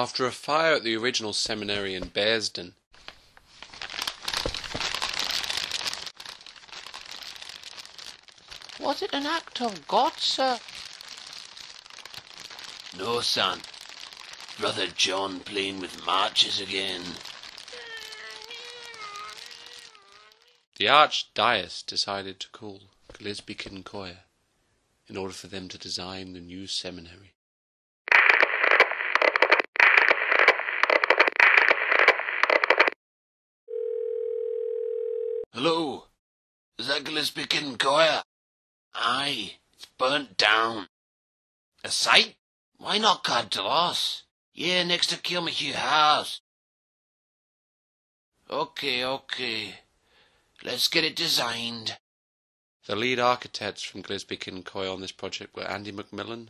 After a fire at the original seminary in Bearsden, Was it an act of God, sir? No, son. Brother John playing with matches again. the archdiocese decided to call Gillespie Kidd and Coia in order for them to design the new seminary. Hello? Is that Gillespie Kidd and Coia? Aye, it's burnt down. A site? Why not Cardross? Yeah, next to Kilmahue House. Okay. Let's get it designed. The lead architects from Gillespie Kidd and Coia on this project were Andy McMillan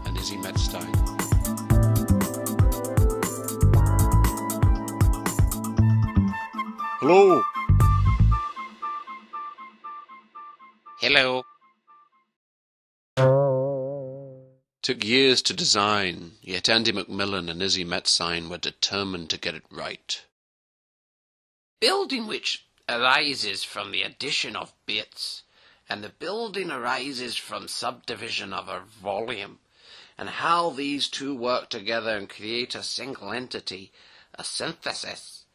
and Izzy Metzstein. Hello. Hello. Took years to design, yet Andy McMillan and Izzy Metzstein were determined to get it right. Building which arises from the addition of bits, and the building arises from subdivision of a volume, and how these two work together and create a single entity, a synthesis.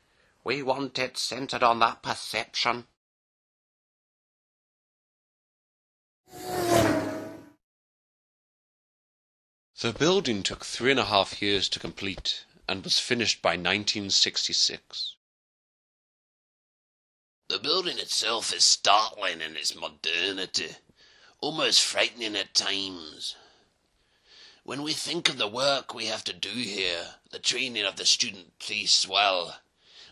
We want it centered on that perception. The building took 3.5 years to complete and was finished by 1966. The building itself is startling in its modernity, almost frightening at times. When we think of the work we have to do here, the training of the student priests, well,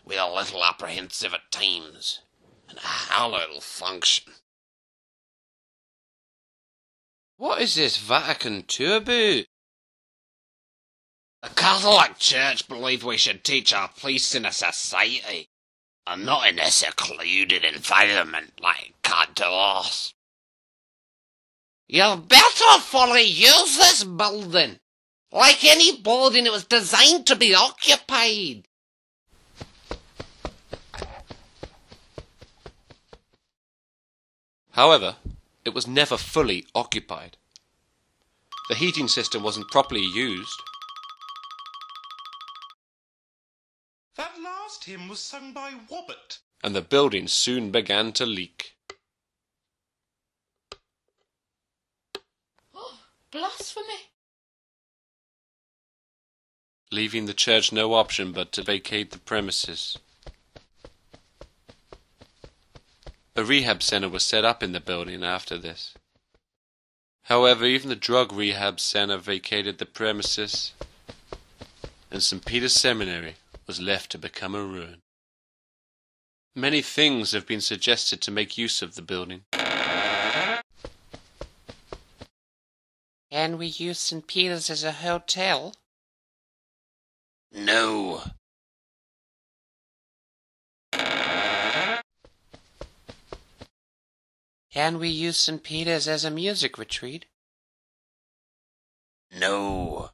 we are a little apprehensive at times, and how it'll function. What is this Vatican II about? The Catholic Church believed we should teach our priests in a society, and not in a secluded environment like Cardross. You'll better fully use this building. Like any building, it was designed to be occupied. However, it was never fully occupied. The heating system wasn't properly used. That last hymn was sung by Wobbett. And the building soon began to leak. Oh, blasphemy. Leaving the church no option but to vacate the premises. A rehab centre was set up in the building after this. However, even the drug rehab centre vacated the premises, and St. Peter's Seminary was left to become a ruin. Many things have been suggested to make use of the building. Can we use St. Peter's as a hotel? No. Can we use St. Peter's as a music retreat? No.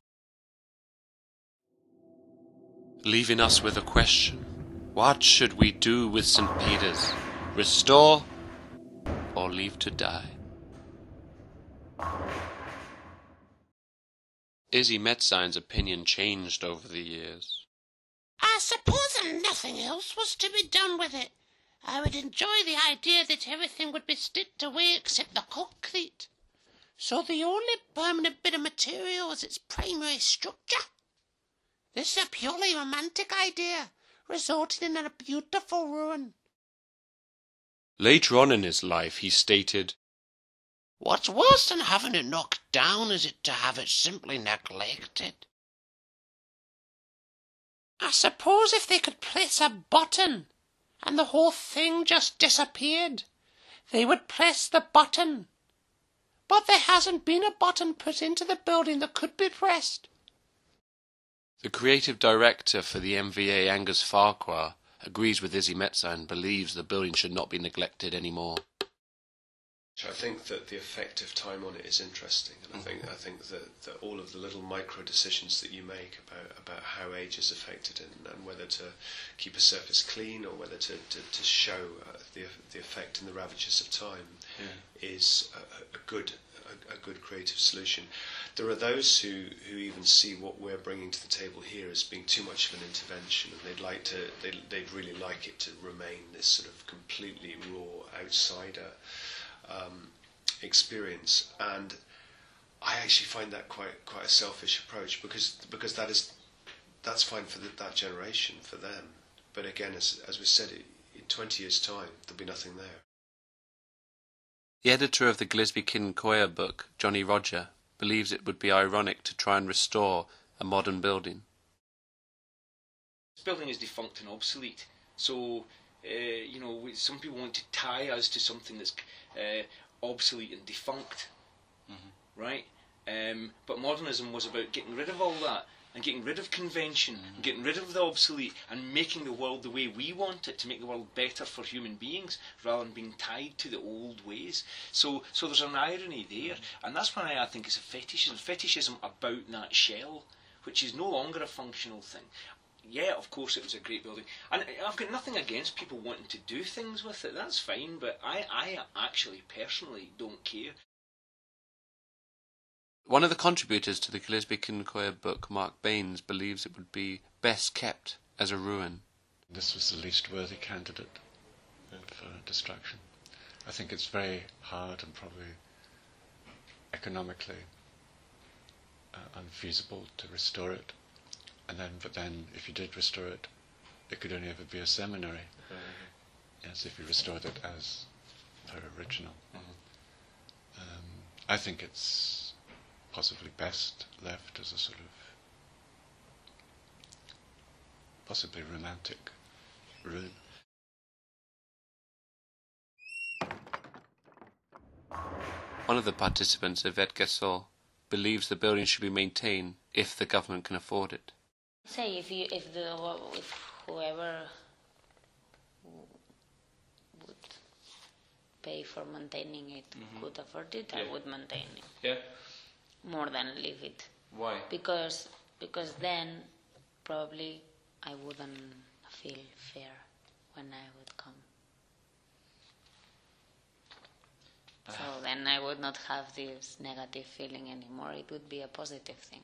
Leaving us with a question. What should we do with St. Peter's? Restore or leave to die? Izzy Metzstein's opinion changed over the years. I suppose if nothing else was to be done with it, I would enjoy the idea that everything would be stripped away except the concrete. So the only permanent bit of material is its primary structure. This is a purely romantic idea, resulting in a beautiful ruin. Later on in his life, he stated, What's worse than having it knocked down is it to have it simply neglected. I suppose if they could press a button and the whole thing just disappeared, they would press the button. But there hasn't been a button put into the building that could be pressed. The creative director for the MVA, Angus Farquhar, agrees with Izzy Metzstein and believes the building should not be neglected anymore. I think that the effect of time on it is interesting, and I think that all of the little micro decisions that you make about how age is affected and whether to keep a surface clean or whether to show the effect and the ravages of time is a good creative solution. There are those who even see what we're bringing to the table here as being too much of an intervention, and they'd really like it to remain this sort of completely raw outsider experience, and I actually find that quite a selfish approach, because that's fine for that generation, for them, but again, as we said, in 20 years' time there'll be nothing there. The editor of the Gillespie Kidd and Coia book, Johnny Rodger, believes it would be ironic to try and restore a modern building. This building is defunct and obsolete, so some people want to tie us to something that's obsolete and defunct, right? But modernism was about getting rid of all that, and getting rid of convention, and getting rid of the obsolete, and making the world the way we want it, to make the world better for human beings, rather than being tied to the old ways. So there's an irony there, and that's why I think it's a fetishism about that shell, which is no longer a functional thing. Yeah, of course it was a great building, and I've got nothing against people wanting to do things with it, that's fine, but I actually personally don't care. One of the contributors to the Gillespie Kidd and Coia book, Mark Baines, believes it would be best kept as a ruin. This was the least worthy candidate for destruction. I think it's very hard and probably economically unfeasible to restore it. But then, if you did restore it, it could only ever be a seminary. Yes, if you restored it as per original. I think it's possibly best left as a sort of possibly romantic ruin. One of the participants, Yvette Gassol, believes the building should be maintained if the government can afford it. Say if whoever would pay for maintaining it could afford it, I would maintain it. Yeah. More than leave it. Why? Because then probably I wouldn't feel fair when I would come. So then I would not have this negative feeling anymore. It would be a positive thing.